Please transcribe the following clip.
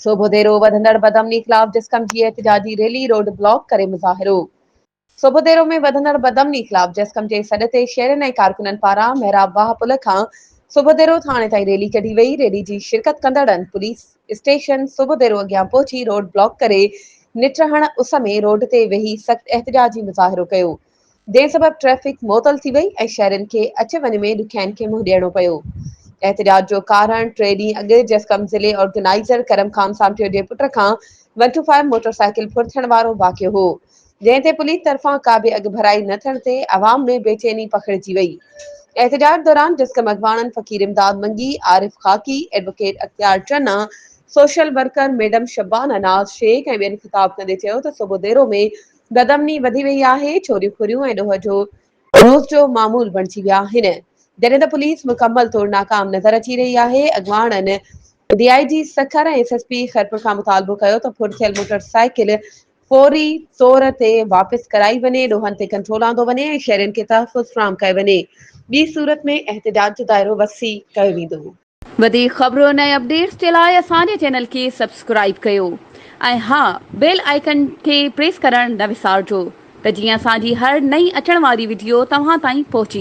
सोबोदेरो वधंदड़ बदअमनी ख़िलाफ़ जिस्कम जी एहतिजाजी rally road block करे मुज़ाहिरो। सोबोदेरो में वधंदड़ बदअमनी ख़िलाफ़ जिस्कम जे सॾ ते शहरनि ऐं कारकुननि पारां मेहराब वाह पुल खां सोबोदेरो थाणे ताईं रैली कढी वई। रैली जी शिरकत कंदड़नि पुलिस स्टेशन सोबोदेरो अॻियां पहुची रोड ब्लॉक करे निटहण उस में रोड ते वेही सख़्त एहतिजाजी मुज़ाहिरो कयो, जंहिं सबबि ट्रैफ़िक मुअतल थी वई ऐं शहरनि खे अच वञ में ॾुखियाईनि खे मुंहुं ॾियणो पियो। एहतिजाज जो कारण 3 ॾींहं अॻु जसकम ज़िले ऑर्गेनाइज़र करम खान सामटियो जे पुट खां 125 मोटरसाइकिल फुर थियण वारो वाक़ियो हो, जंहिं ते पुलिस तरफ़ां का बि अॻु भराई न थियण ते अवाम में बेचैनी पखिड़िजी वई। एहतिजाज दौरान जिस्कम अॻवाननि फ़कीर इमदाद मंगी, आरिफ खाकी, एडवोकेट अख्तियार चन्ना, सोशल वर्कर मैडम शबाना नाज़ शेख ऐं ॿियनि ख़िताब कंदे चयो त सोबोदेरो में बदअमनी वधी वई आहे। चोरियूं खुरियूं ऐं ॾोह जो रोज़ जो मामूल बणिजी विया आहिनि, जॾहिं त पुलिस मुकमल तौर नाकाम नज़र अची रही आहे। अॻवाननि डीआईजी सखर ऐं एसएसपी खैरपुर खां मुतालबो कयो त फुर थियल मोटरसाइकिल फौरी तौर ते वापसि कराई वञे, ॾोहनि ते कंट्रोल आंदो वञे ऐं शहरनि खे तहफ़ुज़ फ़राहम कयो वञे। ॿी सूरत में एहतिजाज जो दायरो वसी कयो वेंदो। वधीक ख़बरुनि ऐं अपडेट्स जे लाइ असांजे चैनल खे सब्सक्राइब कयो ऐं हा बेल आइकन खे प्रेस करणु न विसारिजो त जीअं असांजी हर नई अचण वारी वीडियो तव्हां ताईं पहुची